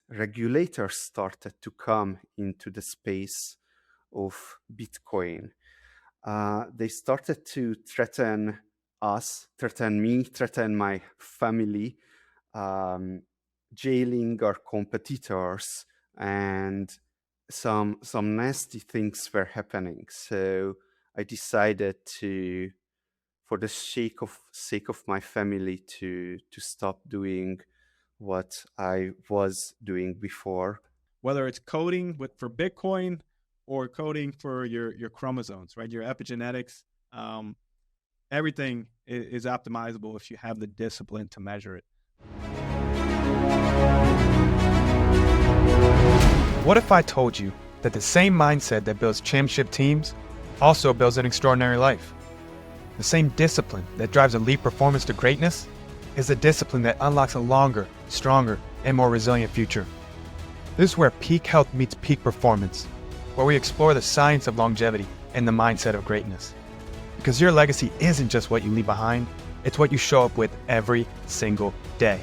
regulators started to come into the space of Bitcoin. They started to threaten us, threaten me, threaten my family, um, jailing our competitors, and some nasty things were happening. So I decided to, for the sake of my family, to stop doing what I was doing before. Whether it's coding for Bitcoin or coding for your chromosomes, right? Your epigenetics, everything is optimizable if you have the discipline to measure it. What if I told you that the same mindset that builds championship teams also builds an extraordinary life? The same discipline that drives elite performance to greatness is the discipline that unlocks a longer, stronger, and more resilient future. This is where peak health meets peak performance, where we explore the science of longevity and the mindset of greatness. Because your legacy isn't just what you leave behind, it's what you show up with every single day.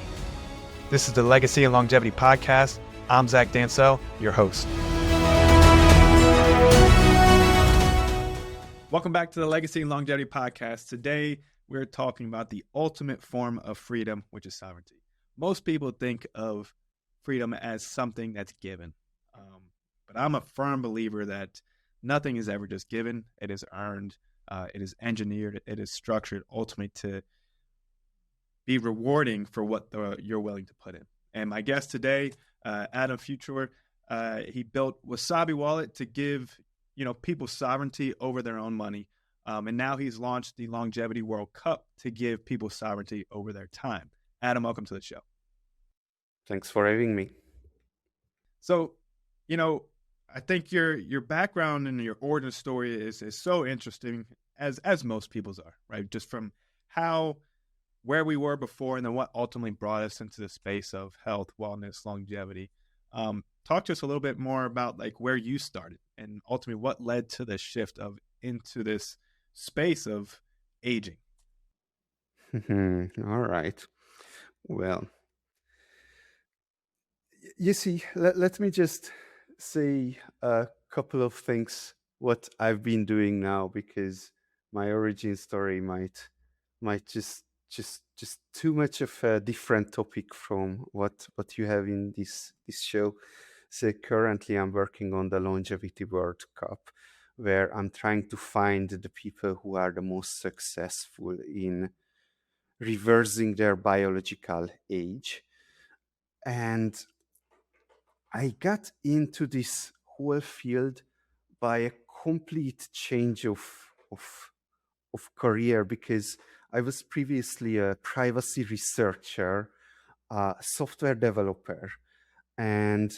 This is the Legacy and Longevity Podcast. I'm Zach Dancel, your host. Welcome back to the Legacy and Longevity Podcast. Today, we're talking about the ultimate form of freedom, which is sovereignty. Most people think of freedom as something that's given. But I'm a firm believer that nothing is ever just given. It is earned. It is engineered. It is structured ultimately to be rewarding for what you're willing to put in. And my guest today, Adam Ficsor, he built Wasabi Wallet to give people sovereignty over their own money. And now he's launched the Longevity World Cup to give people sovereignty over their time. Adam, welcome to the show. Thanks for having me. So, I think your background and your origin story is so interesting, as most people's are, right? Just from where we were before and then what ultimately brought us into the space of health, wellness, longevity. Talk to us a little bit more about like where you started and ultimately what led to the shift into this space of aging. All right. Well, you see, let me just say a couple of things what I've been doing now, because my origin story might just too much of a different topic from what you have in this show. So currently I'm working on the Longevity World Cup, where I'm trying to find the people who are the most successful in reversing their biological age. And I got into this whole field by a complete change of career, because I was previously a privacy researcher, a software developer, and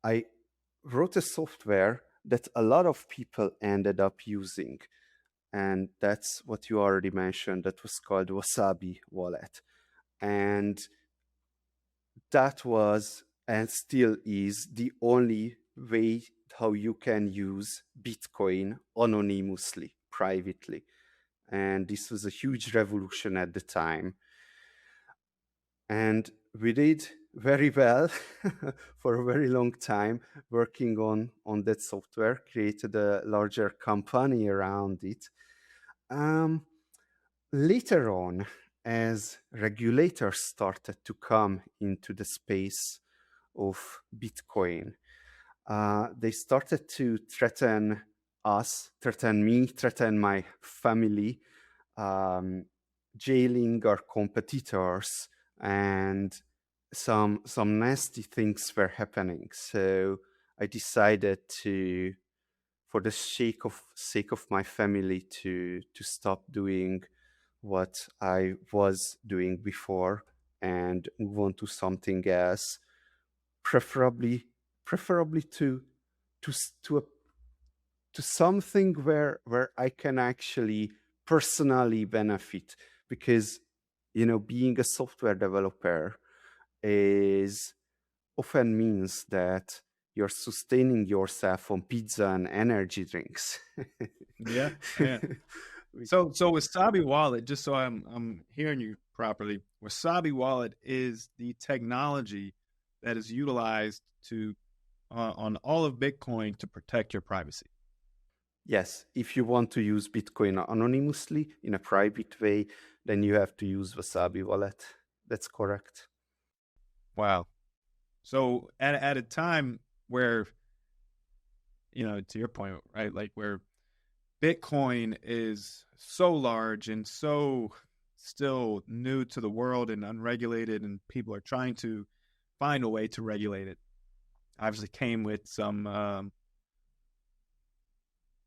I wrote a software that a lot of people ended up using. And that's what you already mentioned. That was called Wasabi Wallet. And that was and still is the only way how you can use Bitcoin anonymously, privately. And this was a huge revolution at the time. And we did very well for a very long time working on that software, created a larger company around it. Later on, as regulators started to come into the space of Bitcoin, they started to threaten us, threaten me, threaten my family, jailing our competitors, and some nasty things were happening. So I decided to, for the sake of my family, to stop doing what I was doing before and move on to something else, preferably to something where I can actually personally benefit, because being a software developer is often means that you're sustaining yourself on pizza and energy drinks. Yeah. So Wasabi Wallet, just so I'm hearing you properly, Wasabi Wallet is the technology that is utilized to on all of Bitcoin to protect your privacy. Yes, if you want to use Bitcoin anonymously in a private way, then you have to use Wasabi Wallet. That's correct. Wow. So at a time where, to your point, right, like where Bitcoin is so large and so still new to the world and unregulated, and people are trying to find a way to regulate it, obviously came with some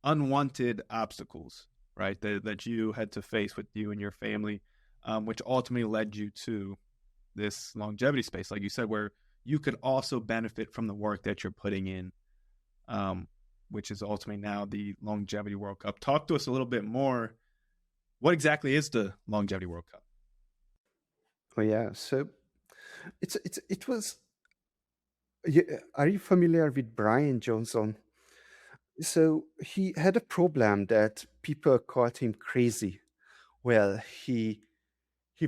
unwanted obstacles, right, that you had to face with you and your family, which ultimately led you to this longevity space, like you said, where you could also benefit from the work that you're putting in, which is ultimately now the Longevity World Cup. Talk to us a little bit more. What exactly is the Longevity World Cup? Oh yeah, so it was. Yeah, are you familiar with Brian Johnson? So he had a problem that people called him crazy. Well, he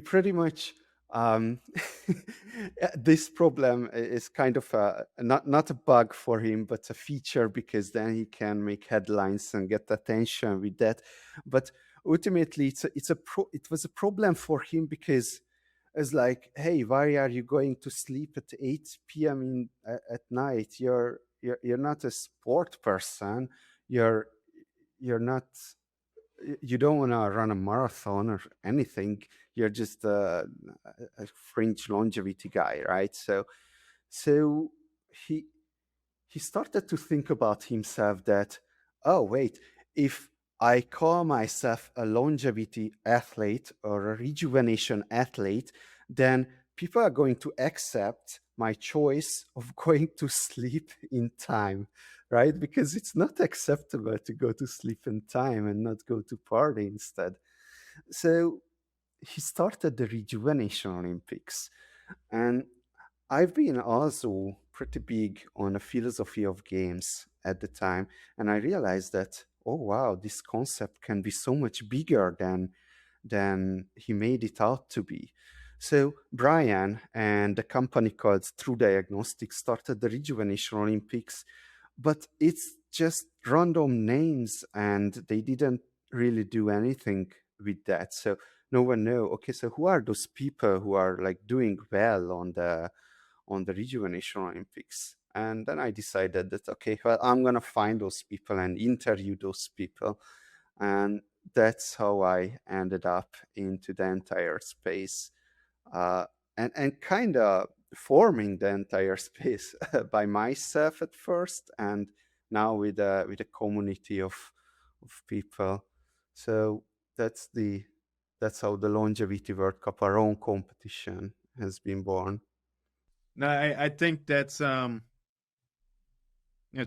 pretty much um, this problem is kind of not a bug for him, but a feature, because then he can make headlines and get attention with that. But ultimately, it was a problem for him, because it's like, hey, why are you going to sleep at 8 p.m. At night? You're not a sport person. You're you're not you don't want to run a marathon or anything. You're just a fringe longevity guy, right? So he he started to think about himself that, oh wait, if I call myself a longevity athlete or a rejuvenation athlete, then people are going to accept my choice of going to sleep in time, right? Because it's not acceptable to go to sleep in time and not go to party instead. So he started the Rejuvenation Olympics. And I've been also pretty big on a philosophy of games at the time, and I realized that, oh wow, this concept can be so much bigger than he made it out to be. So Brian and a company called True Diagnostics started the Rejuvenation Olympics, but it's just random names, and they didn't really do anything with that. So no one know, okay, so who are those people who are like doing well on the Rejuvenation Olympics? And then I decided that, okay, well, I'm gonna find those people and interview those people. And that's how I ended up into the entire space, uh, and kind of forming the entire space by myself at first, and now with a community of people. So that's the that's how the Longevity World Cup, our own competition, has been born. No, I think that's to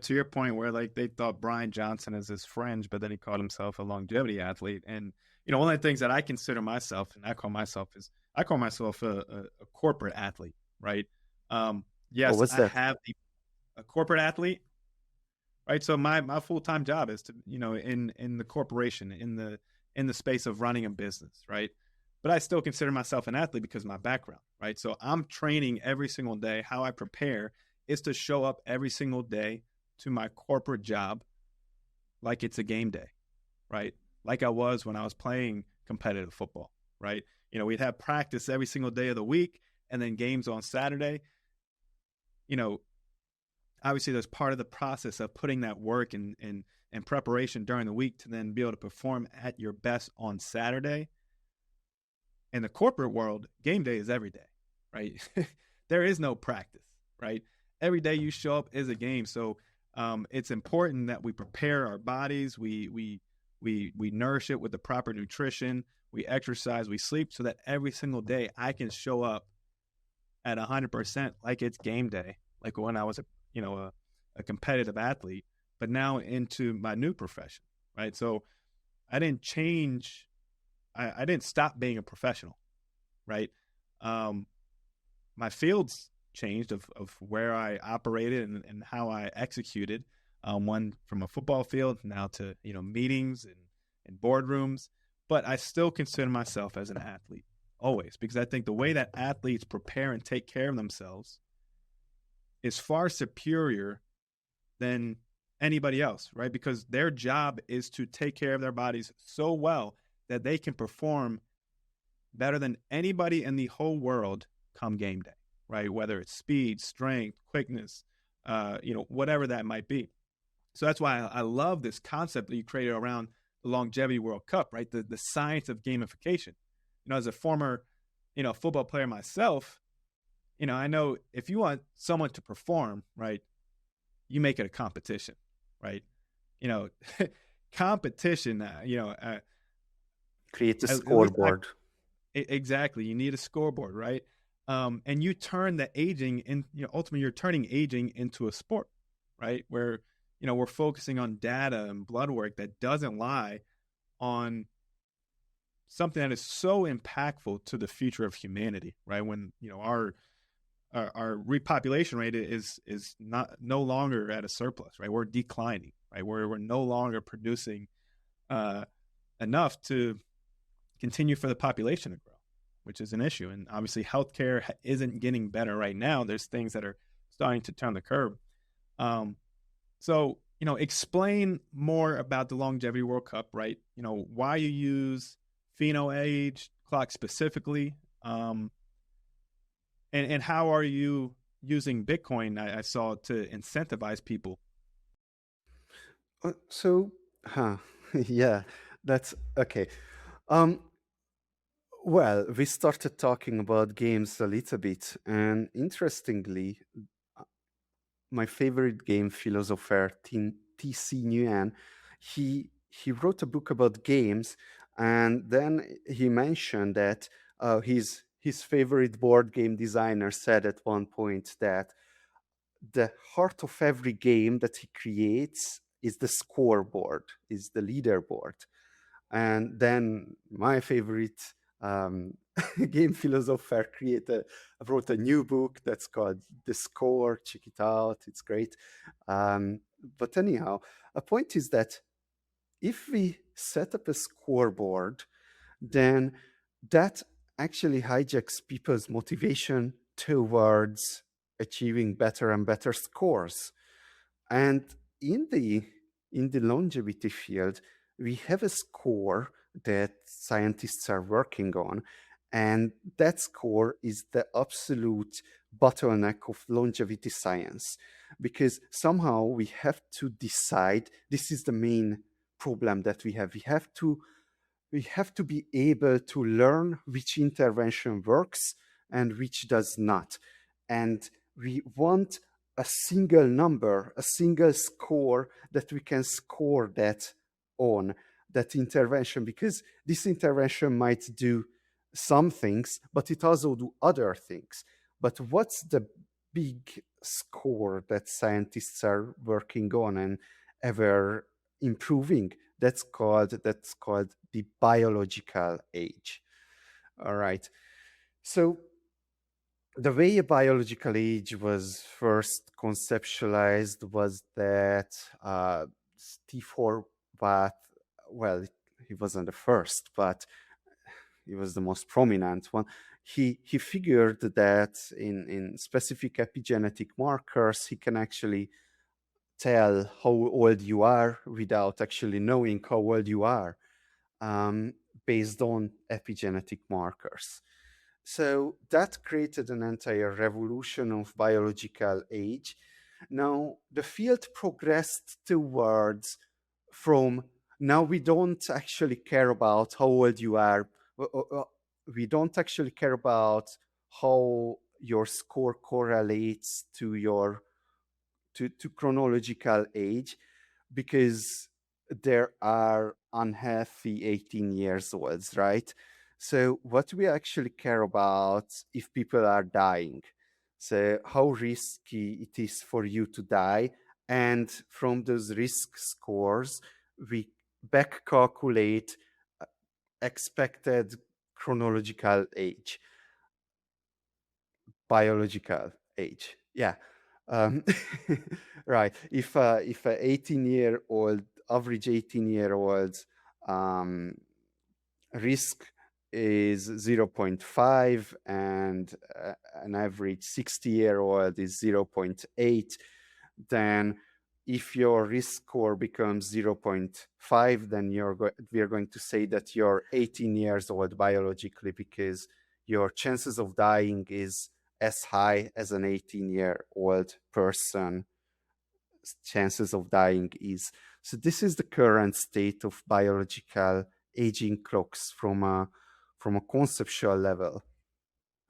your point, where like they thought Brian Johnson is his fringe, but then he called himself a longevity athlete. And one of the things that I consider myself, and I call myself a corporate athlete, right? Oh, Yes, what's I that? have a corporate athlete, right? So my full time job is to in the corporation, in the space of running a business, right? But I still consider myself an athlete because of my background, right? So I'm training every single day. How I prepare is to show up every single day to my corporate job like it's a game day, right? Like I was when I was playing competitive football, right? We'd have practice every single day of the week and then games on Saturday. You know, Obviously there's part of the process of putting that work and preparation during the week to then be able to perform at your best on Saturday. In the corporate world, game day is every day, right? There is no practice, right? Every day you show up is a game. So it's important that we prepare our bodies, we nourish it with the proper nutrition, we exercise, we sleep, so that every single day I can show up at 100% like it's game day, like when I was a competitive athlete, but now into my new profession, right? So I didn't change. I didn't stop being a professional, right? Um, my fields changed of where I operated and how I executed. One from a football field now to meetings and boardrooms, but I still consider myself as an athlete always, because I think the way that athletes prepare and take care of themselves is far superior than anybody else, right? Because their job is to take care of their bodies so well that they can perform better than anybody in the whole world come game day, right? Whether it's speed, strength, quickness, whatever that might be. So that's why I love this concept that you created around the Longevity World Cup, right? The science of gamification. As a former, football player myself, I know if you want someone to perform, right, you make it a competition, right? You know, competition, Create a at least scoreboard. exactly. You need a scoreboard, right? And you turn the aging in, ultimately you're turning aging into a sport, right? Where, we're focusing on data and blood work that doesn't lie on something that is so impactful to the future of humanity, right? When, our repopulation rate is not no longer at a surplus, right? We're declining, right? We're no longer producing enough to continue for the population to grow, which is an issue. And obviously, healthcare isn't getting better right now. There's things that are starting to turn the curve. So, explain more about the Longevity World Cup, right? Why you use pheno age clock specifically, and how are you using Bitcoin? I saw to incentivize people. So, huh, yeah, that's okay. Um, well, we started talking about games a little bit, and interestingly, uh, my favorite game philosopher, T.C. Nguyen, he wrote a book about games, and then he mentioned that his favorite board game designer said at one point that the heart of every game that he creates is the scoreboard, is the leaderboard. And then my favorite um, game philosopher wrote a new book that's called The Score. Check it out; it's great. Um, but anyhow, a point is that if we set up a scoreboard, then that actually hijacks people's motivation towards achieving better and better scores. And in the in the longevity field, we have a score that scientists are working on, and that score is the absolute bottleneck of longevity science, because somehow we have to decide. This is the main problem that we have. We have to be able to learn which intervention works and which does not. And we want a single number, a single score that we can score that on that intervention, because this intervention might do some things, but it also do other things. But what's the big score that scientists are working on and ever improving? That's called the biological age. All right. So the way a biological age was first conceptualized was that Steve Horvath, well, he wasn't the first, but he was the most prominent one. He figured that in specific epigenetic markers, he can actually tell how old you are without actually knowing how old you are, um, based on epigenetic markers. So that created an entire revolution of biological age. Now, the field progressed towards from now we don't actually care about how old you are. We don't actually care about how your score correlates to your to chronological age, because there are unhealthy 18 years olds, right? So what we actually care about if people are dying, so how risky it is for you to die, and from those risk scores we back calculate expected chronological age, biological age. Yeah. Um, right. If a 18-year-old, average 18-year-olds, um, risk is 0.5, and an average 60-year-old is 0.8, then if your risk score becomes 0.5, then we are going to say that you're 18 years old biologically, because your chances of dying is as high as an 18-year-old person chances of dying is. So this is the current state of biological aging clocks from a conceptual level.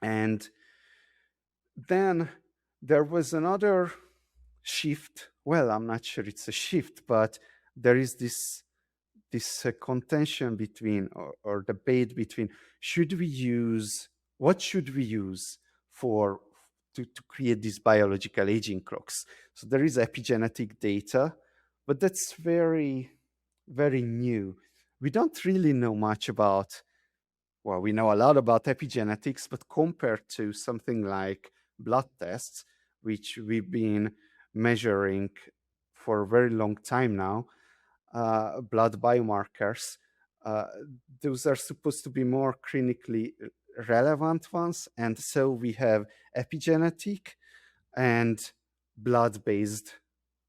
And then there was another shift. Well, I'm not sure it's a shift, but there is this contention between, or debate between, what should we use for to create these biological aging clocks. So there is epigenetic data, but that's very, very new. We don't really know much about, well, we know a lot about epigenetics, but compared to something like blood tests, which we've been measuring for a very long time now, blood biomarkers, uh, those are supposed to be more clinically relevant ones. And so we have epigenetic and blood-based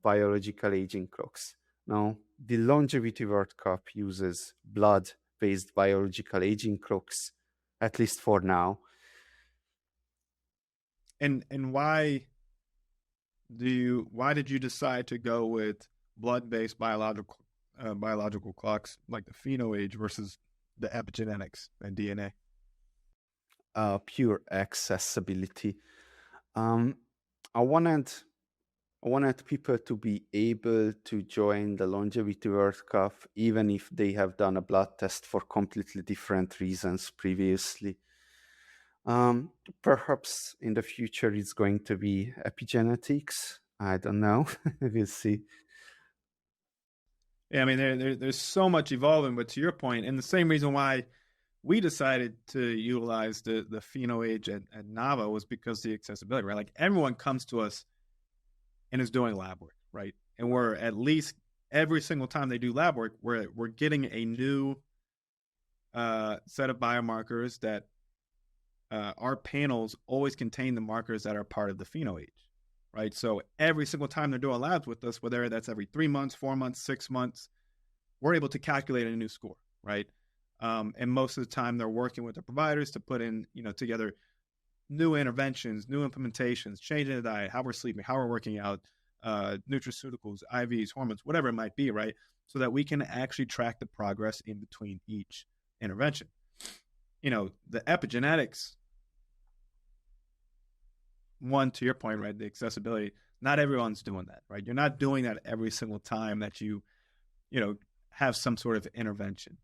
biological aging clocks. Now, the Longevity World Cup uses blood-based biological aging clocks, at least for now. And why did you decide to go with blood-based biological clocks like the phenoage versus the epigenetics and DNA? Pure accessibility. I wanted people to be able to join the Longevity World Cup even if they have done a blood test for completely different reasons previously. Perhaps in the future it's going to be epigenetics. I don't know. We'll see. Yeah, I mean, there's so much evolving, but to your point, and the same reason why we decided to utilize the phenoage at Nava was because the accessibility, right? Like everyone comes to us and is doing lab work, right? And we're at least every single time they do lab work, we're getting a new set of biomarkers that our panels always contain the markers that are part of the phenoage, right? So every single time they're doing labs with us, whether that's every 3 months, 4 months, 6 months, we're able to calculate a new score, right? And most of the time they're working with the providers to put in, together new interventions, new implementations, changing the diet, how we're sleeping, how we're working out, nutraceuticals, IVs, hormones, whatever it might be, right? So that we can actually track the progress in between each intervention. The epigenetics, one, to your point, right, the accessibility, not everyone's doing that, right? You're not doing that every single time that you have some sort of intervention.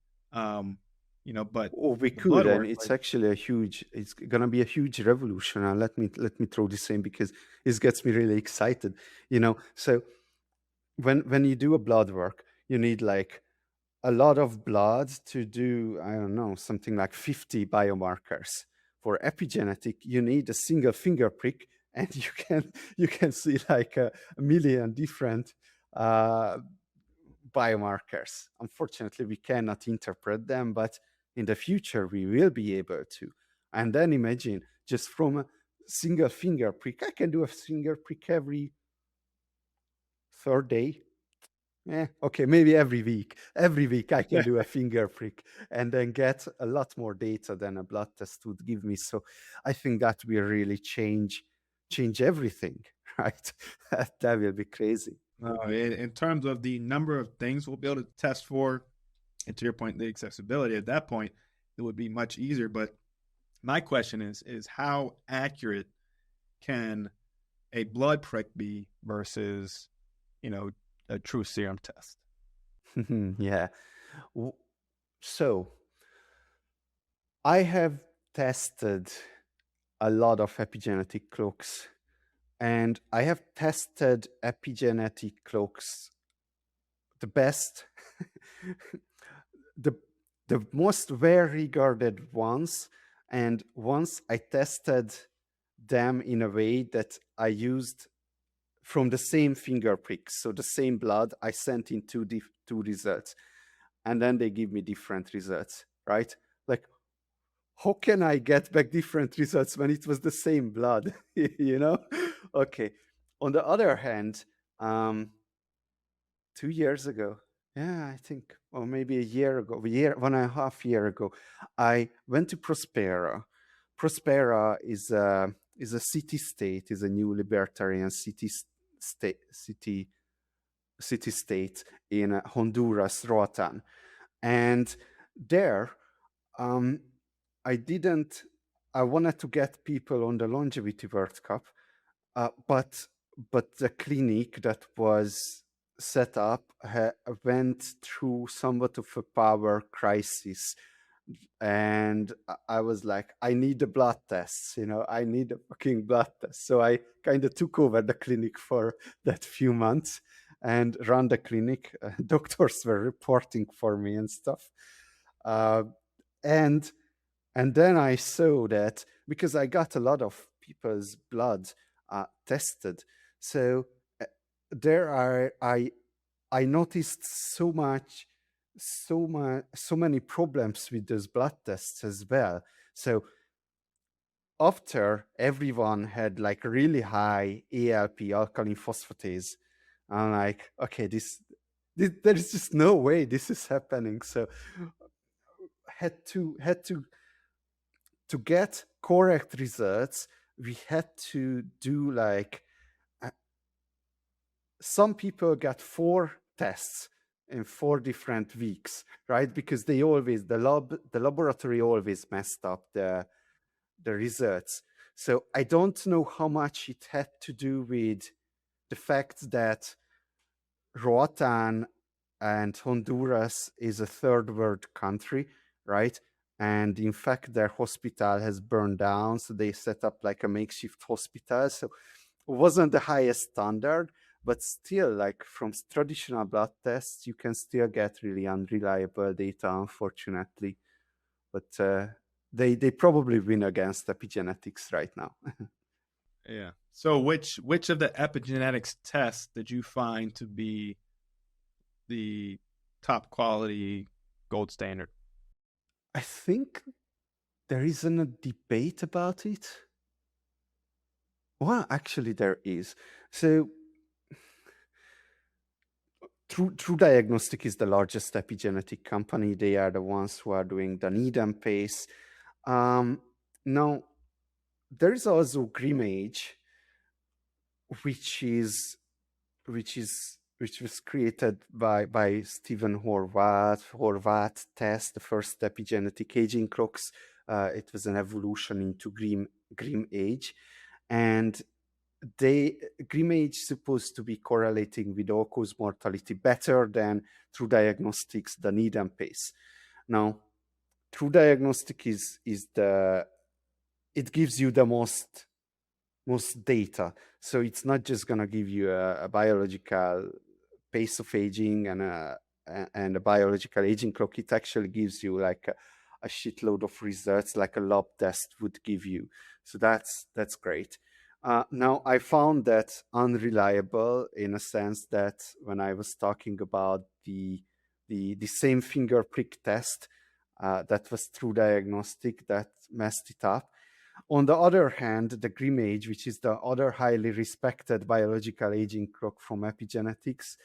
But we the could, blood and work, it's like, actually it's gonna be a huge revolution. And let me throw this in because it gets me really excited. So when you do a blood work, you need like a lot of blood to do, I don't know, something like 50 biomarkers. For epigenetic, you need a single finger prick, and you can see like a million different biomarkers. Unfortunately, we cannot interpret them, but in the future we will be able to. And then imagine, just from a single finger prick, I can do a finger prick every third day. Okay, maybe every week. Every week I can do a finger prick and then get a lot more data than a blood test would give me. So I think that will really change everything, right? That will be crazy. in terms of the number of things we'll be able to test for, and to your point, the accessibility, at that point, it would be much easier. But my question is how accurate can a blood prick be versus, a true serum test? Yeah. So I have tested a lot of epigenetic clocks, and I have tested epigenetic clocks the best. the the most well regarded ones, and once I tested them in a way that I used from the same finger pricks, so the same blood, I sent in two results, and then they give me different results, right? Like how can I get back different results when it was the same blood? You know? Okay. On the other hand, um, 2 years ago, yeah, I think, or maybe a year ago, 1.5 year ago, I went to Prospera. Prospera is a city state, is a new libertarian city state in Honduras, Roatan, and there, um, I didn't. I wanted to get people on the longevity World Cup, but the clinic that was set up went through somewhat of a power crisis, and I was like, I need the blood tests, I need a fucking blood test. So I kind of took over the clinic for that few months and run the clinic. Doctors were reporting for me and stuff, uh, and and then I saw that because I got a lot of people's blood tested, so uh, there are I noticed so many problems with those blood tests as well. So after everyone had like really high ALP, alkaline phosphatase, I'm like, okay, there is just no way this is happening. So had to get correct results, we had to do like some people got 4 tests in 4 different weeks, right? Because the laboratory always messed up the results. So I don't know how much it had to do with the fact that Roatan and Honduras is a third world country, right? And in fact, their hospital has burned down, so they set up like a makeshift hospital. So it wasn't the highest standard, but still, like from traditional blood tests, you can still get really unreliable data, unfortunately. But they probably win against epigenetics right now. Yeah. So which of the epigenetics tests did you find to be the top quality gold standard? I think there isn't a debate about it. Well, actually, there is. So, True Diagnostic is the largest epigenetic company. They are the ones who are doing the Needham pace. Now, there is also Grimage, which is which was created by Stephen Horvath. Horvath test the first epigenetic aging clocks. It was an evolution into Grim age, and Grim age supposed to be correlating with all-cause mortality better than True Diagnostics, the Needham pace. Now, True Diagnostic is it gives you the most data. So it's not just going to give you a biological pace of aging and a biological aging clock. It actually gives you like a shitload of results, like a lab test would give you. So that's great. Now I found that unreliable in a sense that when I was talking about the same finger prick test that was True Diagnostic that messed it up. On the other hand, the Grimage, which is the other highly respected biological aging clock from epigenetics,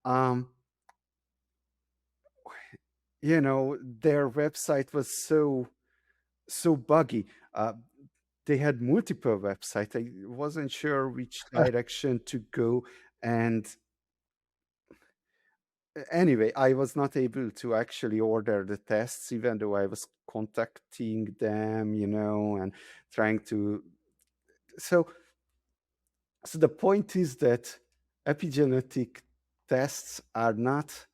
their website was so buggy. They had multiple websites. I wasn't sure which direction to go, and anyway, I was not able to actually order the tests, even though I was contacting them, and trying to. So the point is that epigenetic tests are not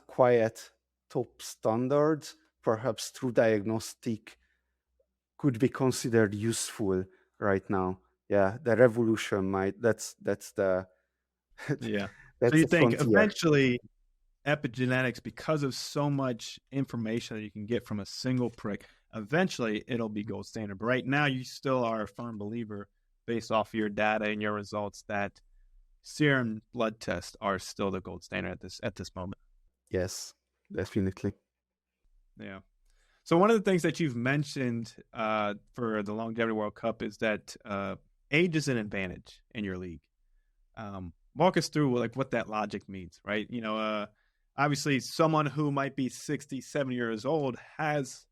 quite top standards. Perhaps True Diagnostic could be considered useful right now. Yeah, the revolution might. That's the Yeah. So that's you the think frontier. eventually epigenetics, because of so much information that you can get from a single prick, eventually it'll be gold standard. But right now, you still are a firm believer, based off of your data and your results, that serum blood tests are still the gold standard at this moment. Yes, definitely. Yeah. So one of the things that you've mentioned for the Longevity World Cup is that age is an advantage in your league. Walk us through like what that logic means, right? Obviously someone who might be 60, 70 years old has,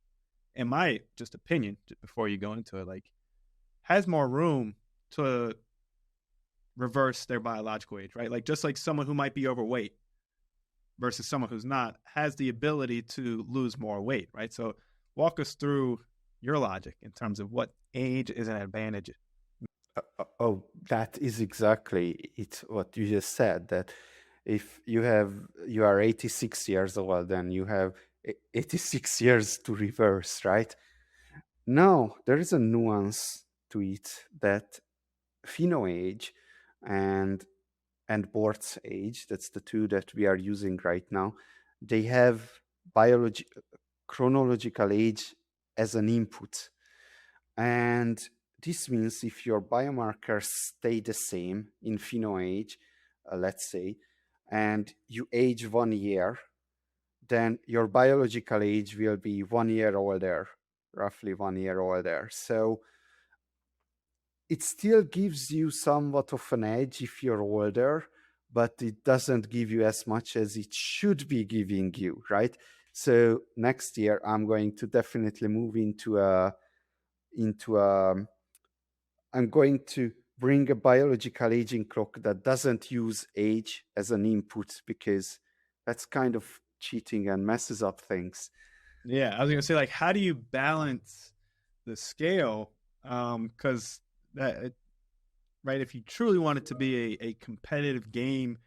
in my just opinion, before you go into it, like has more room to reverse their biological age, right? Like just like someone who might be overweight versus someone who's not has the ability to lose more weight, right? So walk us through your logic in terms of what age is an advantage. Oh, that is exactly it. What you just said. That if you are 86 years old, then you have 86 years to reverse, right? No, there is a nuance to it that pheno age and Bort's age, that's the two that we are using right now, they have biology chronological age as an input. And this means if your biomarkers stay the same in pheno age, let's say, and you age 1 year, then your biological age will be 1 year older, roughly 1 year older. So it still gives you somewhat of an edge if you're older, but it doesn't give you as much as it should be giving you, right? So next year I'm going to definitely move into a I'm going to bring a biological aging clock that doesn't use age as an input, because that's kind of cheating and messes up things. Yeah, I was gonna say, like, how do you balance the scale? Because that right, if you truly want it to be a competitive game,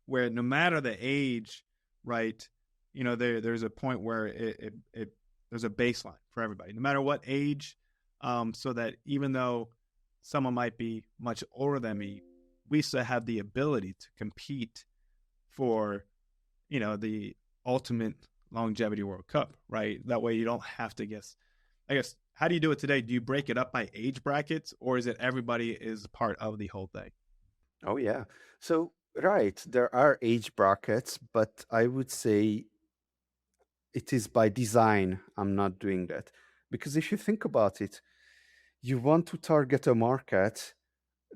where no matter the age, right, there's a point where it there's a baseline for everybody, no matter what age, so that even though someone might be much older than me, we still have the ability to compete for the ultimate longevity World Cup, right? That way you don't have to guess. I guess, how do you do it today? Do you break it up by age brackets, or is it everybody is part of the whole thing? Oh, yeah. So, right, there are age brackets, but I would say it is by design I'm not doing that. Because if you think about it, you want to target a market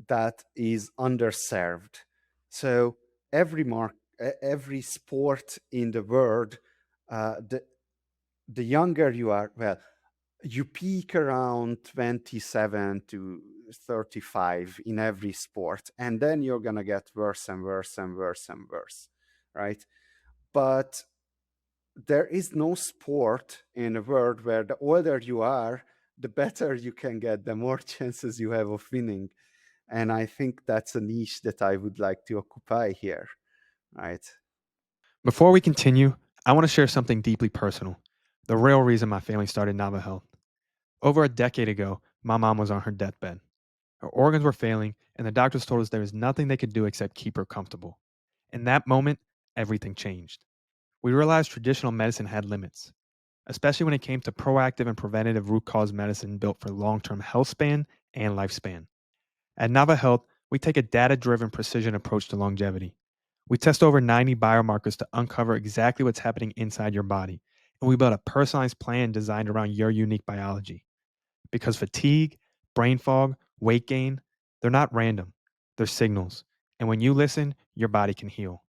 that is underserved. So every sport in the world, the younger you are, well, you peak around 27 to 35 in every sport, and then you're gonna get worse and worse and worse and worse, right? But there is no sport in the world where the older you are, the better you can get, the more chances you have of winning. And I think that's a niche that I would like to occupy here, right? Before we continue, I want to share something deeply personal, the real reason my family started Nava Health. Over a decade ago, my mom was on her deathbed. Her organs were failing, and the doctors told us there was nothing they could do except keep her comfortable. In that moment, everything changed. We realized traditional medicine had limits, especially when it came to proactive and preventative root cause medicine built for long term health span and lifespan. At Nava Health, we take a data driven precision approach to longevity. We test over 90 biomarkers to uncover exactly what's happening inside your body, and we build a personalized plan designed around your unique biology. Because fatigue, brain fog, weight gain, they're not random, they're signals. And when you listen, your body can heal.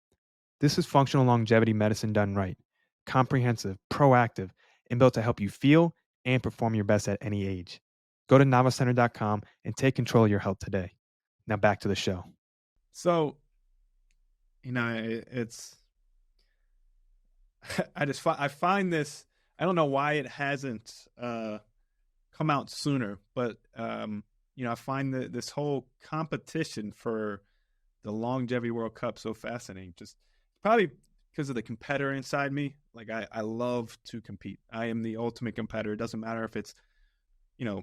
This is functional longevity medicine done right, comprehensive, proactive, and built to help you feel and perform your best at any age. Go to navacenter.com and take control of your health today. Now back to the show. So, it's I find this. I don't know why it hasn't come out sooner, but I find that this whole competition for the longevity World Cup so fascinating. Just probably because of the competitor inside me. Like I love to compete. I am the ultimate competitor. It doesn't matter if it's you know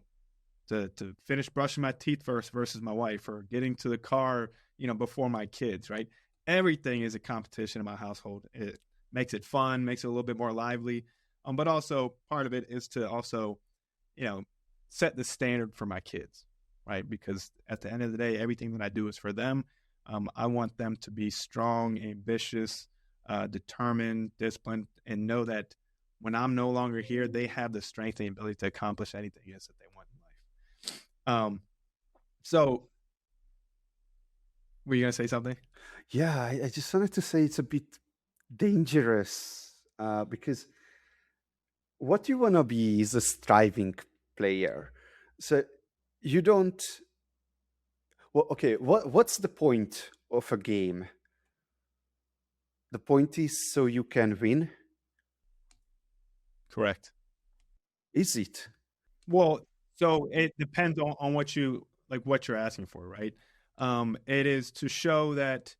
to finish brushing my teeth first versus my wife, or getting to the car before my kids. Right, everything is a competition in my household. It makes it fun, makes it a little bit more lively. But also part of it is to also set the standard for my kids, right? Because at the end of the day, everything that I do is for them. I want them to be strong, ambitious, determined, disciplined, and know that when I'm no longer here, they have the strength and the ability to accomplish anything it is that they want in life. So were you gonna say something? Yeah, I just wanted to say it's a bit dangerous because what you want to be is a striving player. So you don't. Well, okay. What's the point of a game? The point is so you can win. Correct. Is it? Well, so it depends on what you're asking for, right? It is to show that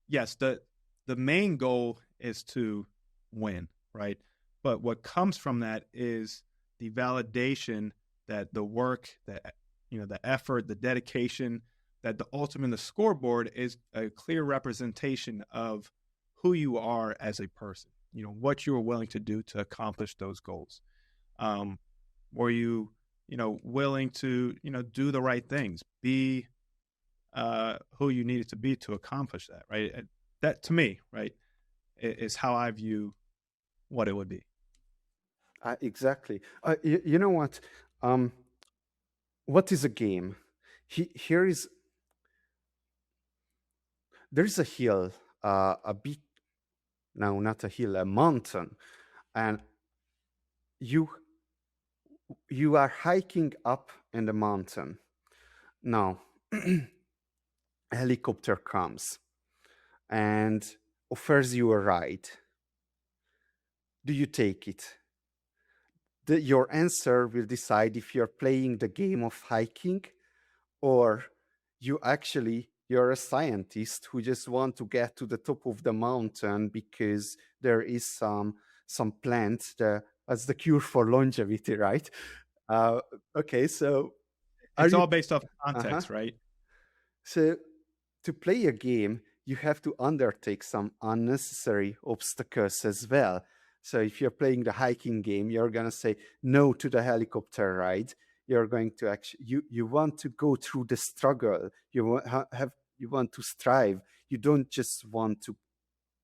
yes, the main goal is to win, right? But what comes from that is the validation that the work, that the effort, the dedication, that the scoreboard is a clear representation of who you are as a person. What you are willing to do to accomplish those goals. Were you willing to do the right things, be who you needed to be to accomplish that, right? That to me, right, is how I view what it would be. Exactly. You know what? What is a game? There's a hill, a bit. No, not a hill, a mountain, and you are hiking up in the mountain. Now, a helicopter comes and offers you a ride. Do you take it? Your answer will decide if you're playing the game of hiking or you're a scientist who just want to get to the top of the mountain because there is some plant as the cure for longevity, right? Okay, so It's you all based off uh-huh. context, right? So to play a game, you have to undertake some unnecessary obstacles as well. So if you're playing the hiking game, you're going to say no to the helicopter ride. You're going to you want to go through the struggle. You want to strive. You don't just want to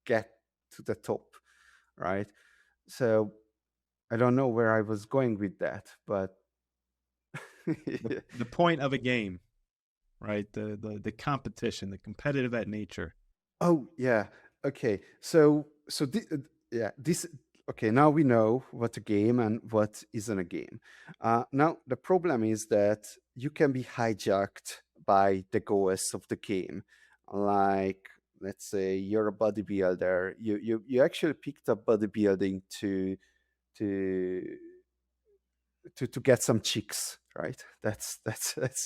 get to the top, right? So I don't know where I was going with that, but the point of a game, right? The competition, the competitive at nature. Oh yeah. Okay. Yeah. This. Okay. Now we know what a game and what isn't a game. Now the problem is that you can be hijacked by the goals of the game. Like, let's say you're a bodybuilder. You actually picked up bodybuilding to to get some chicks, right? That's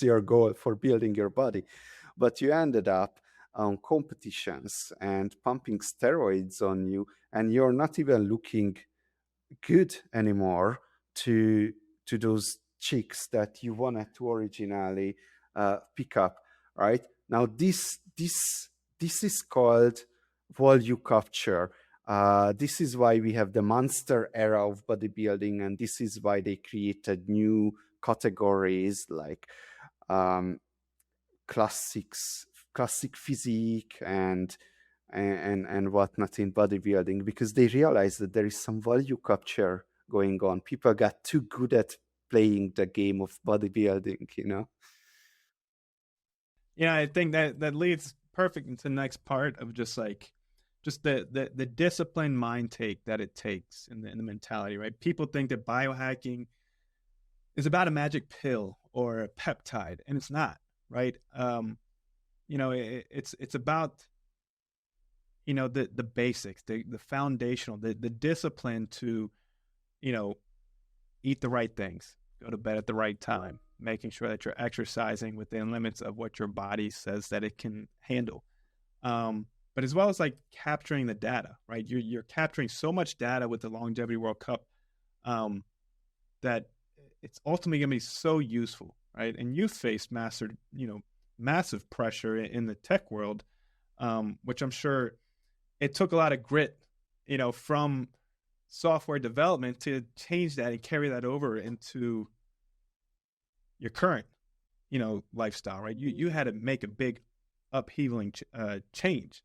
your goal for building your body, but you ended up on competitions and pumping steroids on you, and you're not even looking good anymore to those chicks that you wanted to originally pick up, right? Now this is called value capture. This is why we have the monster era of bodybuilding, and this is why they created new categories like um, classic physique and whatnot in bodybuilding, because they realized that there is some value capture going on. People got too good at playing the game of bodybuilding. Yeah, I think that leads perfect into the next part of just the disciplined mind take that it takes in the mentality, right? People think that biohacking is about a magic pill or a peptide, and it's not, right? It's about the basics, the foundational, the discipline to eat the right things, go to bed at the right time, making sure that you're exercising within limits of what your body says that it can handle. But as well as like capturing the data, right? You're capturing so much data with the Longevity World Cup that it's ultimately going to be so useful, right? And youth face massive pressure in the tech world, which I'm sure it took a lot of grit, from software development to change that and carry that over into your current, lifestyle, right? You had to make a big upheavaling change.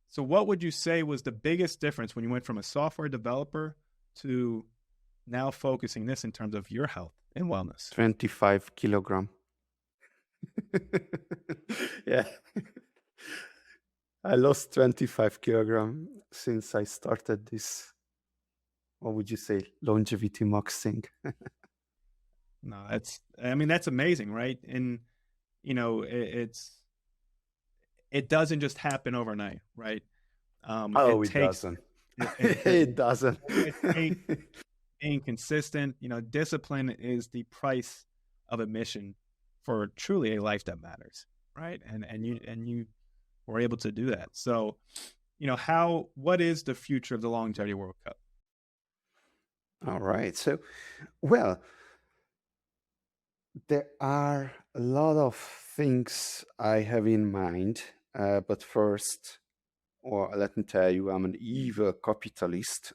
So, what would you say was the biggest difference when you went from a software developer to now focusing this in terms of your health and wellness? 25 kilogram. Yeah. I lost 25 kilogram since I started this, what would you say, longevity maxing. No, that's amazing, right? And it doesn't just happen overnight, right? Oh, It it takes doesn't. it It doesn't. takes being consistent. Discipline is the price of admission for truly a life that matters, right? And you were able to do that. So, what is the future of the Longevity World Cup? All right. So, well, there are a lot of things I have in mind. But first, or let me tell you, I'm an evil capitalist.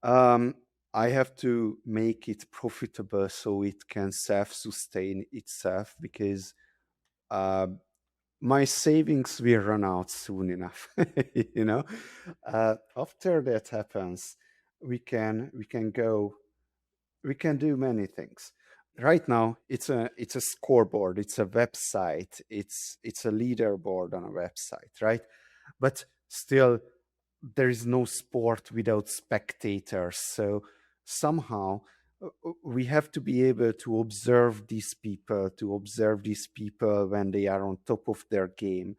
um, I have to make it profitable so it can self-sustain itself, because uh, my savings will run out soon enough. you know, after that happens, we can do many things. Right now, it's a scoreboard, it's a website, it's a leaderboard on a website, right? But still, there is no sport without spectators. So somehow we have to be able to observe these people when they are on top of their game.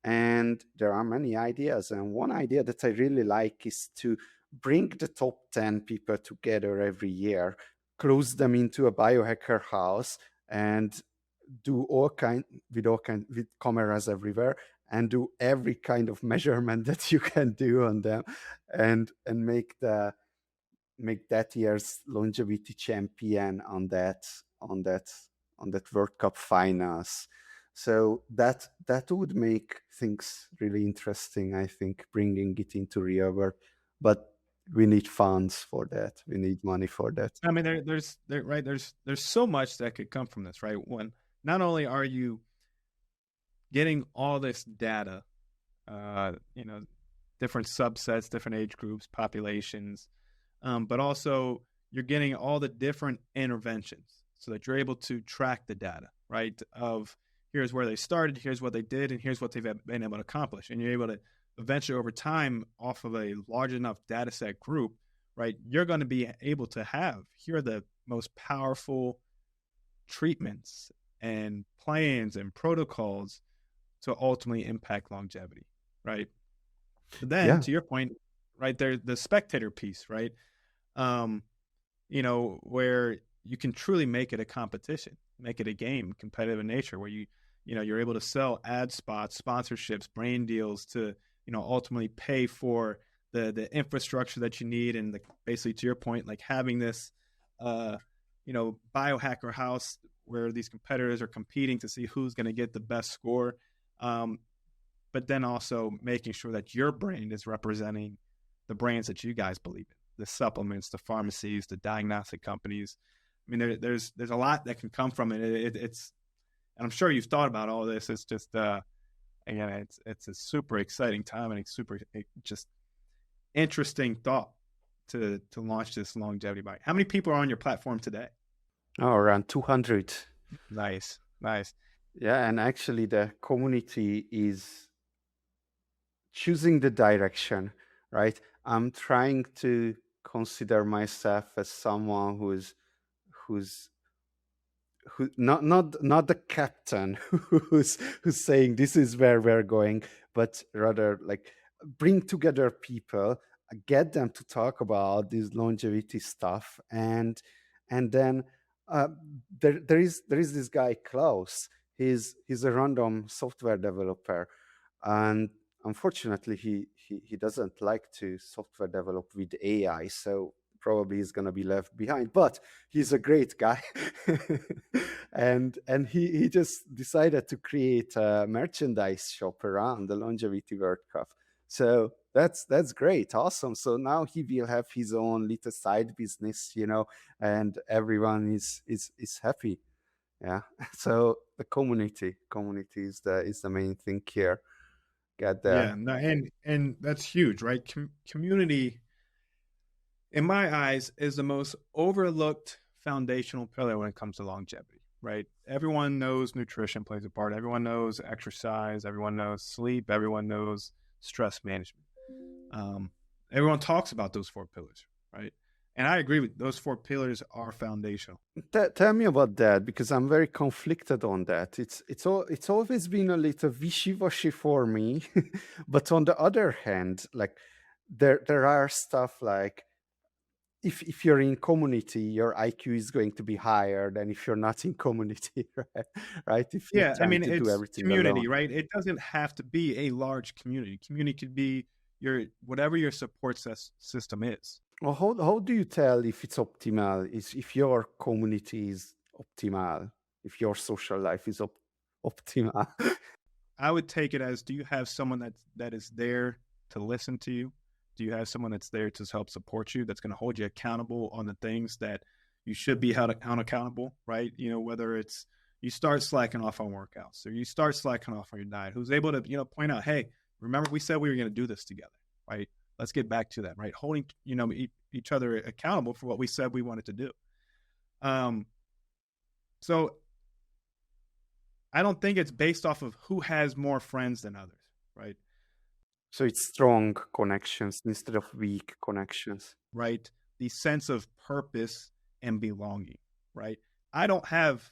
And there are many ideas. And one idea that I really like is to bring the top 10 people together every year, close them into a biohacker house, and do all kind with cameras everywhere, and do every kind of measurement that you can do on them, and make that year's longevity champion on that on that World Cup finals. So that would make things really interesting, I think, bringing it into real world. But we need funds for that. We need money for that. I mean, there's so much that could come from this, right? When not only are you getting all this data, uh, you know, different subsets, different age groups, populations, but also you're getting all the different interventions so that you're able to track the data, right? Of here's where they started, here's what they did, and here's what they've been able to accomplish. And you're able to eventually, over time, off of a large enough data set group, right, you're going to be able to have here are the most powerful treatments and plans and protocols to ultimately impact longevity, right? But then, Yeah. to your point, right there, the spectator piece, right? Um, where you can truly make it a competition, make it a game, competitive in nature, where you're able to sell ad spots, sponsorships, brand deals to, ultimately pay for the infrastructure that you need, and basically to your point, like having this, biohacker house where these competitors are competing to see who's going to get the best score. But then also making sure that your brand is representing the brands that you guys believe in, the supplements, the pharmacies, the diagnostic companies. I mean, there's a lot that can come from it. It's, and I'm sure you've thought about all this. It's just, again, it's a super exciting time, and it's just interesting thought to launch this longevity bike. How many people are on your platform today? Oh, around 200. Nice. Yeah, and actually the community is choosing the direction, right? I'm trying to consider myself as someone who's not the captain who's saying this is where we're going, but rather like bring together people, get them to talk about this longevity stuff, and then uh, there is this guy Klaus. He's a random software developer, and unfortunately he doesn't like to software develop with AI, so probably he's going to be left behind, but he's a great guy. And he just decided to create a merchandise shop around the longevity World Cup. So that's great, awesome. So now he will have his own little side business, and everyone is happy. Yeah. So the community is the main thing here. get Yeah, there. no, and that's huge, right? Community, in my eyes, is the most overlooked foundational pillar when it comes to longevity, right? Everyone knows nutrition plays a part. Everyone knows exercise. Everyone knows sleep. Everyone knows stress management. Um, Everyone talks about those four pillars, right? And I agree with those four pillars are foundational. Tell me about that, because I'm very conflicted on that. It's always been a little wishy-washy for me, but on the other hand, like there are stuff like if you're in community, your IQ is going to be higher than if you're not in community, right? Right? If you're Yeah, I trying mean, to do it's everything alone. community, right? It doesn't have to be a large community. Community could be your whatever your support system is. Well, how do you tell if it's optimal? Is if your community is optimal, if your social life is optimal? I would take it as, do you have someone that is there to listen to you? Do you have someone that's there to help support you, that's going to hold you accountable on the things that you should be held accountable, right? You know, whether it's you start slacking off on workouts or you start slacking off on your diet, who's able to, point out, hey, remember we said we were going to do this together, right? Let's get back to that, right? Holding, each other accountable for what we said we wanted to do. So I don't think it's based off of who has more friends than others, right? So it's strong connections instead of weak connections. Right? The sense of purpose and belonging, right? I don't have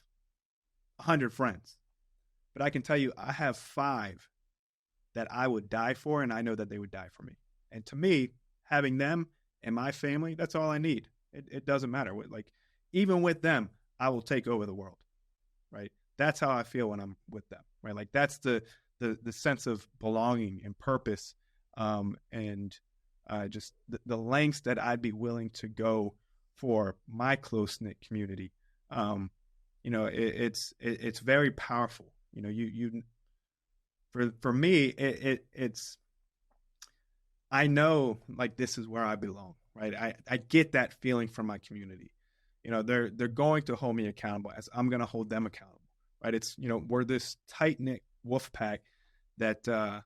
100 friends, but I can tell you I have 5 that I would die for, and I know that they would die for me. And to me, having them and my family, that's all I need. It doesn't matter. Like, even with them, I will take over the world, right? That's how I feel when I'm with them, right? Like, that's the sense of belonging and purpose, and just the lengths that I'd be willing to go for my close knit community. It's very powerful. For me, it's I know, like, this is where I belong, right? I get that feeling from my community. They're going to hold me accountable as I'm going to hold them accountable, right? It's, we're this tight knit wolf pack that,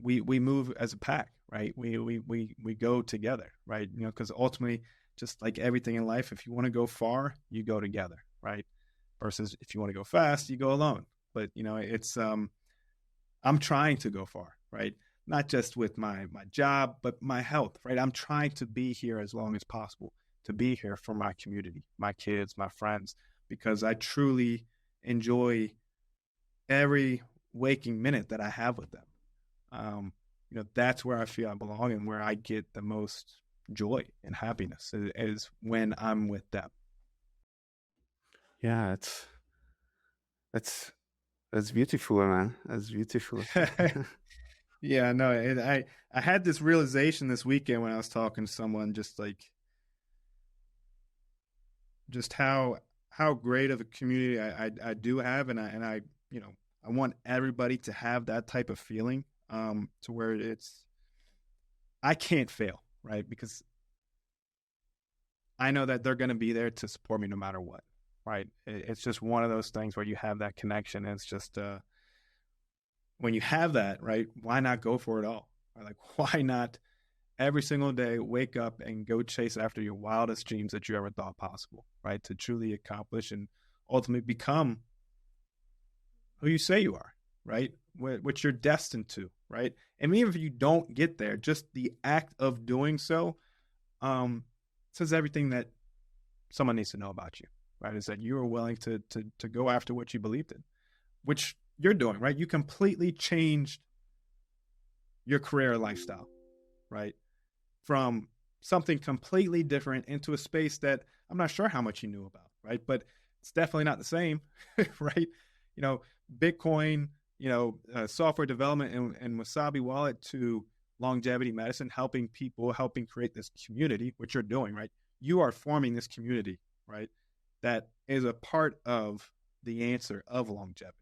we move as a pack, right? We go together, right? Because ultimately, just like everything in life, if you want to go far, you go together, right? Versus if you want to go fast, you go alone. But it's I'm trying to go far, right? Not just with my job, but my health, right? I'm trying to be here as long as possible, to be here for my community, my kids, my friends, because I truly enjoy every waking minute that I have with them. That's where I feel I belong and where I get the most joy and happiness is when I'm with them. Yeah, that's beautiful, man. That's beautiful. Yeah, no, I had this realization this weekend when I was talking to someone, just how great of a community I do have, and I I want everybody to have that type of feeling, to where I can't fail, right? Because I know that they're going to be there to support me no matter what, right? It's just one of those things where you have that connection, and it's just when you have that, right? Why not go for it all? Right? Like, why not every single day wake up and go chase after your wildest dreams that you ever thought possible, right? To truly accomplish and ultimately become who you say you are, right? What you're destined to, right? And even if you don't get there, just the act of doing so says everything that someone needs to know about you, right? Is that you are willing to go after what you believed in, which you're doing, right? You completely changed your career lifestyle, right? From something completely different into a space that I'm not sure how much you knew about, right? But it's definitely not the same, right? Bitcoin, software development and Wasabi Wallet to longevity medicine, helping people, helping create this community, which you're doing, right? You are forming this community, right? That is a part of the answer of longevity,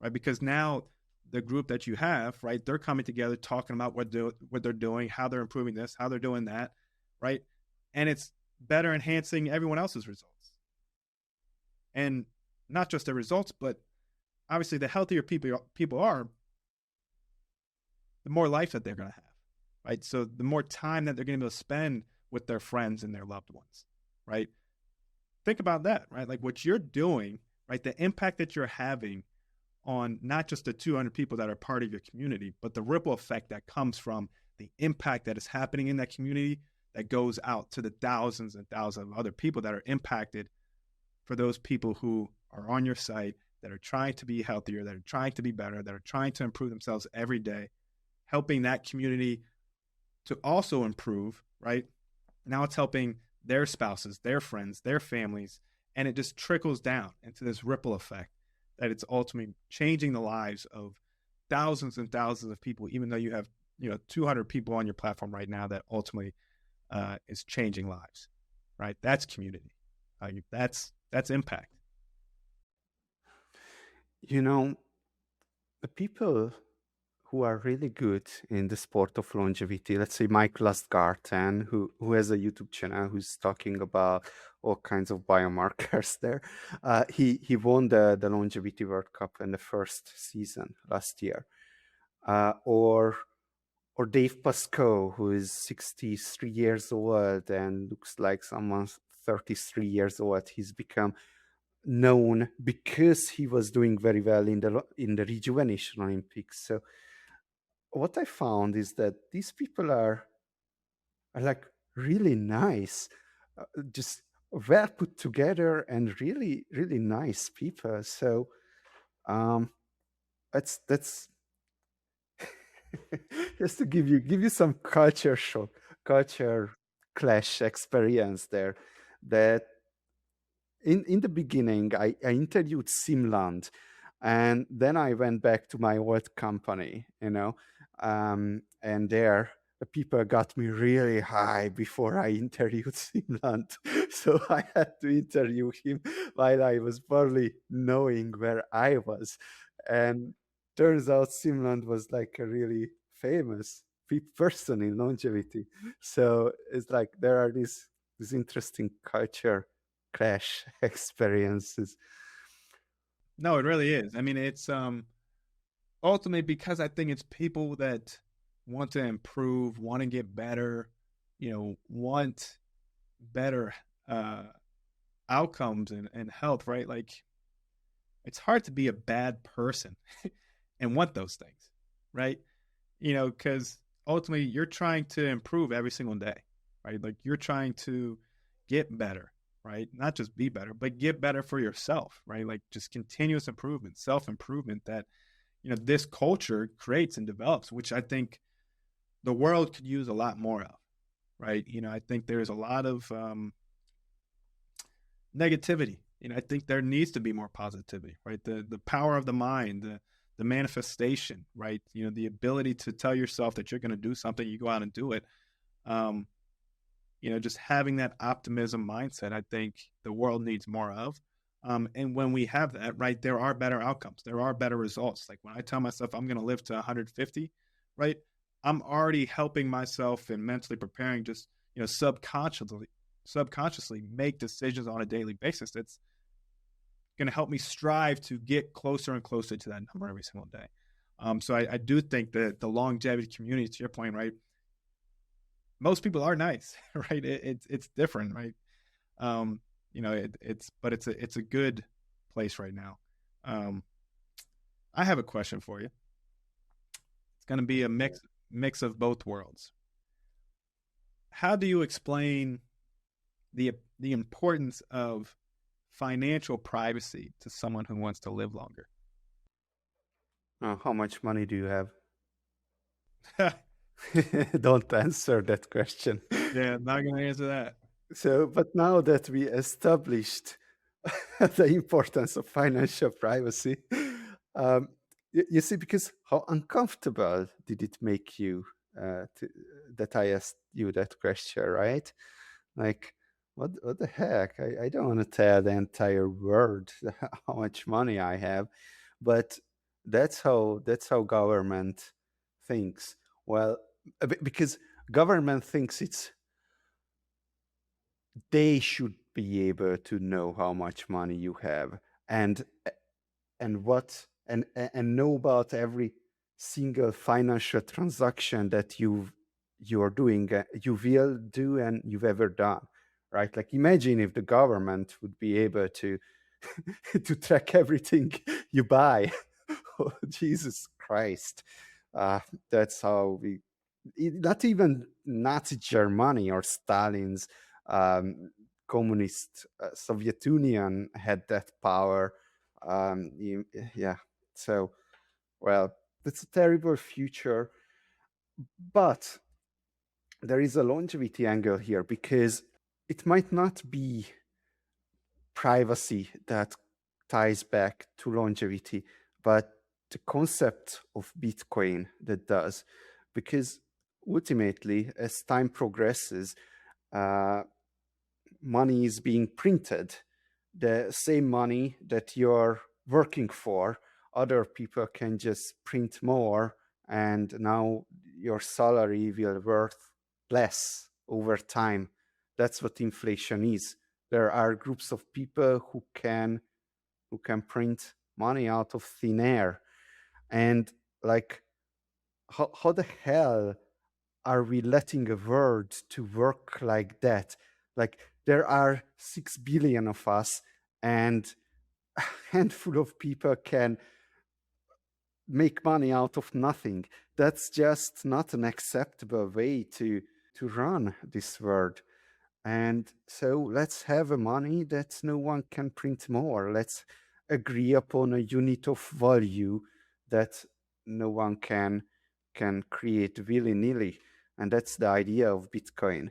right? Because now the group that you have, right, they're coming together, talking about what they're doing, how they're improving this, how they're doing that, right? And it's better enhancing everyone else's results. And not just the results, but obviously the healthier people are, the more life that they're going to have, right? So the more time that they're going to be able to spend with their friends and their loved ones, right? Think about that, right? Like what you're doing, right? The impact that you're having on not just the 200 people that are part of your community, but the ripple effect that comes from the impact that is happening in that community that goes out to the thousands and thousands of other people that are impacted, for those people who are on your site, that are trying to be healthier, that are trying to be better, that are trying to improve themselves every day, helping that community to also improve, right? Now it's helping their spouses, their friends, their families, and it just trickles down into this ripple effect that it's ultimately changing the lives of thousands and thousands of people, even though you have 200 people on your platform right now that ultimately is changing lives, right? That's community. That's impact. You know, the people who are really good in the sport of longevity, let's say Mike Lustgarten, who has a YouTube channel, who's talking about all kinds of biomarkers there. He won the Longevity World Cup in the first season last year. Or Dave Pascoe, who is 63 years old and looks like someone's 33 years old. He's become known because he was doing very well in the rejuvenation Olympics. So what I found is that these people are like really nice, just well put together and really really nice people. So that's just to give you some culture shock, culture clash experience there. That in the beginning I interviewed Simland, and then I went back to my old company, and there the people got me really high before I interviewed Simland. So I had to interview him while I was barely knowing where I was. And turns out Simland was like a really famous person in longevity. So it's like there are these interesting culture crash experiences. No, it really is. I mean, it's ultimately because I think it's people that want to improve, want to get better, want better outcomes and health, right? Like it's hard to be a bad person and want those things, right? Because ultimately you're trying to improve every single day, right? Like you're trying to get better, right? Not just be better, but get better for yourself, right? Like just continuous improvement, self improvement that, this culture creates and develops, which I think the world could use a lot more of, right? I think there's a lot of negativity. I think there needs to be more positivity, right? The power of the mind, the manifestation, right? The ability to tell yourself that you're going to do something, you go out and do it. Just having that optimism mindset, I think the world needs more of. And when we have that, right, there are better outcomes. There are better results. Like when I tell myself I'm going to live to 150, right, I'm already helping myself and mentally preparing, just, subconsciously make decisions on a daily basis. That's going to help me strive to get closer and closer to that number every single day. So I do think that the longevity community, to your point, right, most people are nice, right? It's different, right? It's a good place right now. I have a question for you. It's going to be a mix of both worlds. How do you explain the importance of financial privacy to someone who wants to live longer? How much money do you have? Don't answer that question. Yeah, I'm not going to answer that. So, but now that we established the importance of financial privacy, you see, because how uncomfortable did it make you that I asked you that question, right? Like, what the heck? I don't want to tell the entire world how much money I have, but that's how government thinks. Well, because government thinks they should be able to know how much money you have and what and know about every single financial transaction that you're doing, you will do, and you've ever done, right? Like, imagine if the government would be able to to track everything you buy. Oh, Jesus Christ. That's how not even Nazi Germany or Stalin's um, communist Soviet Union had that power. Yeah. So, well, that's a terrible future. But there is a longevity angle here, because it might not be privacy that ties back to longevity, but the concept of Bitcoin that does. Because ultimately, as time progresses, uh, money is being printed. The same money that you're working for, other people can just print more, and now your salary will worth less over time. That's what inflation is. There are groups of people who can print money out of thin air. And like, how the hell are we letting a world to work like that? Like, there are 6 billion of us, and a handful of people can make money out of nothing. That's just not an acceptable way to run this world. And so let's have a money that no one can print more. Let's agree upon a unit of value that no one can create willy-nilly. And that's the idea of Bitcoin.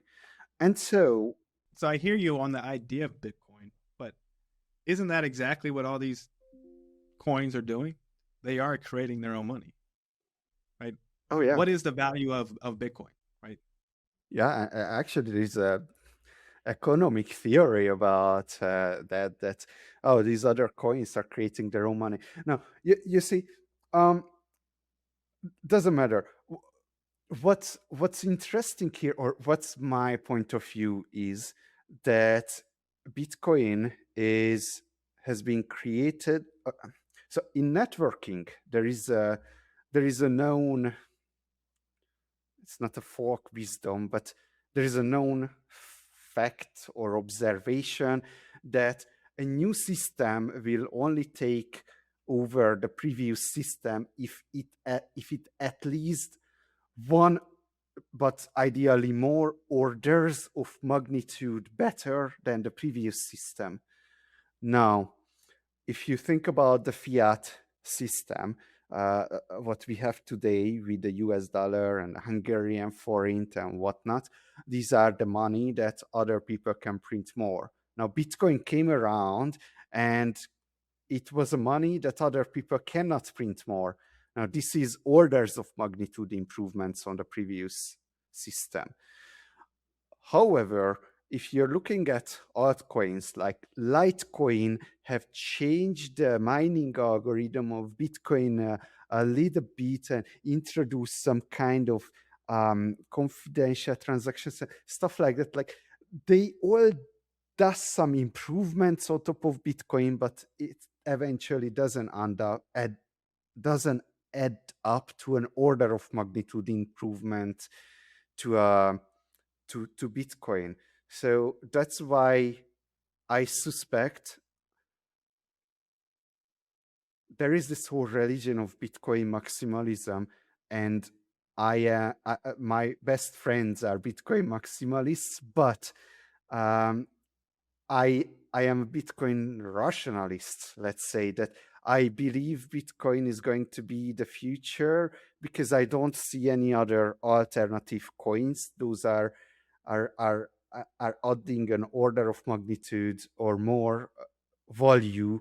And so, So I hear you on the idea of Bitcoin, but isn't that exactly what all these coins are doing? They are creating their own money, right? oh yeah, What is the value of Bitcoin, right? yeah. Actually, there's a economic theory about that. Oh, these other coins are creating their own money. Now, you see, um, doesn't matter. What's interesting here, or what's my point of view, is that Bitcoin has been created. So in networking, there is a known, it's not a folk wisdom, but there is a known fact or observation that a new system will only take over the previous system if it at least one, but ideally more, orders of magnitude better than the previous system. Now, if you think about the fiat system, what we have today with the US dollar and Hungarian forint and whatnot, these are the money that other people can print more. Now, Bitcoin came around, and it was a money that other people cannot print more. Now, this is orders of magnitude improvements on the previous system. However, if you're looking at altcoins like Litecoin, have changed the mining algorithm of Bitcoin a little bit and introduced some kind of confidential transactions, stuff like that. Like, they all does some improvements on top of Bitcoin, but it eventually doesn't add up to an order of magnitude improvement to to Bitcoin. So that's why I suspect there is this whole religion of Bitcoin maximalism, and my best friends are Bitcoin maximalists, but um, I I am a Bitcoin rationalist. Let's say that I believe Bitcoin is going to be the future, because I don't see any other alternative coins. Those are are are adding an order of magnitude or more value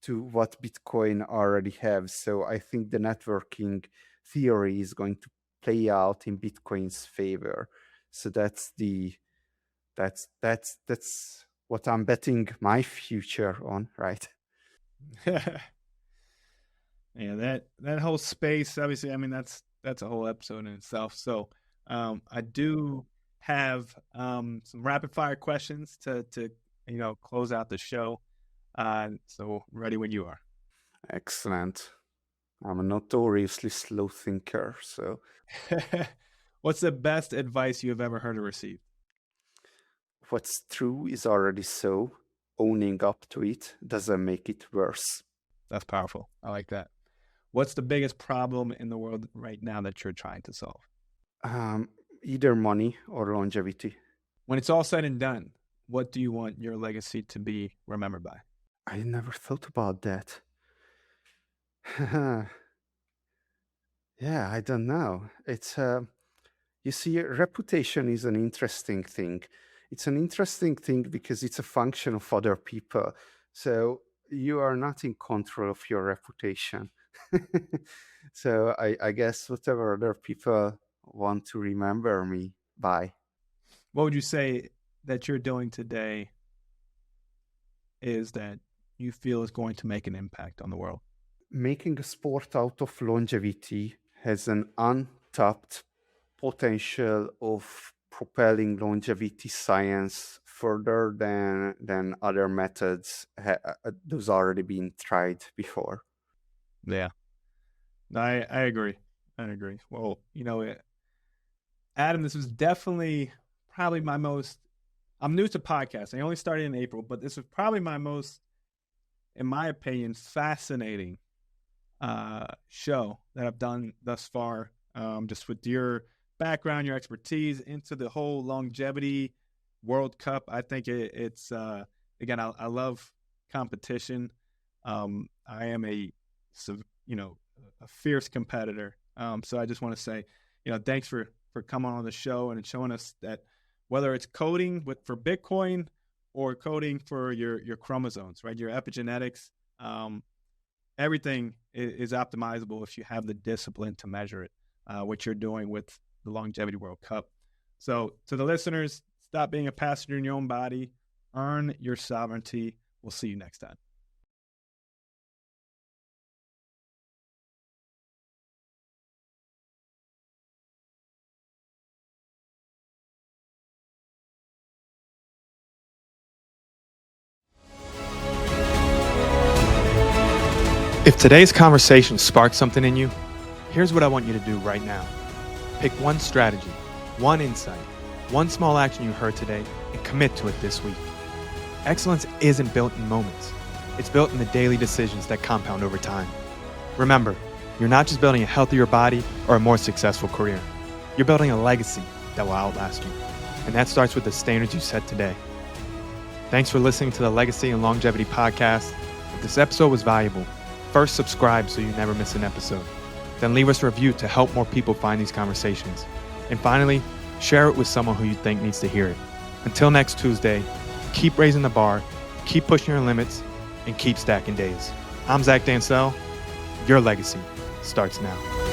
to what Bitcoin already has. So I think the networking theory is going to play out in Bitcoin's favor. So that's what I'm betting my future on, right? Yeah, that whole space, obviously, I mean, that's a whole episode in itself. So I do have some rapid fire questions to close out the show. So ready when you are. Excellent. I'm a notoriously slow thinker, so What's the best advice you have ever heard or received? what's true is already so. Owning up to it doesn't make it worse. That's powerful. I like that. What's the biggest problem in the world right now that you're trying to solve? Either money or longevity. When it's all said and done, what do you want your legacy to be remembered by? I never thought about that. Yeah, I don't know. It's you see, reputation is an interesting thing. It's an interesting thing because it's a function of other people. So you are not in control of your reputation. So I guess whatever other people want to remember me by. What would you say that you're doing today is that you feel is going to make an impact on the world? Making a sport out of longevity has an untapped potential of propelling longevity science further than other methods. Those already been tried before. Yeah, I agree. I agree. Well, Adam, this was definitely probably my most. I'm new to podcasting. I only started in April, but this was probably my most, in my opinion, fascinating show that I've done thus far. Just with your background, your expertise into the whole longevity World Cup. I think it's again, I love competition. I am a fierce competitor. So I just want to say, thanks for coming on the show and showing us that whether it's coding for Bitcoin or coding for your chromosomes, right? Your epigenetics, everything is optimizable if you have the discipline to measure it, what you're doing with the Longevity World Cup. So to the listeners, stop being a passenger in your own body, earn your sovereignty. We'll see you next time. If today's conversation sparked something in you, here's what I want you to do right now. Pick one strategy, one insight, one small action you heard today, and commit to it this week. Excellence isn't built in moments. It's built in the daily decisions that compound over time. Remember, you're not just building a healthier body or a more successful career. You're building a legacy that will outlast you. And that starts with the standards you set today. Thanks for listening to the Legacy and Longevity Podcast. If this episode was valuable, first subscribe so you never miss an episode. Then leave us a review to help more people find these conversations. And finally, share it with someone who you think needs to hear it. Until next Tuesday, keep raising the bar, keep pushing your limits, and keep stacking days. I'm Zach Dancel. Your legacy starts now.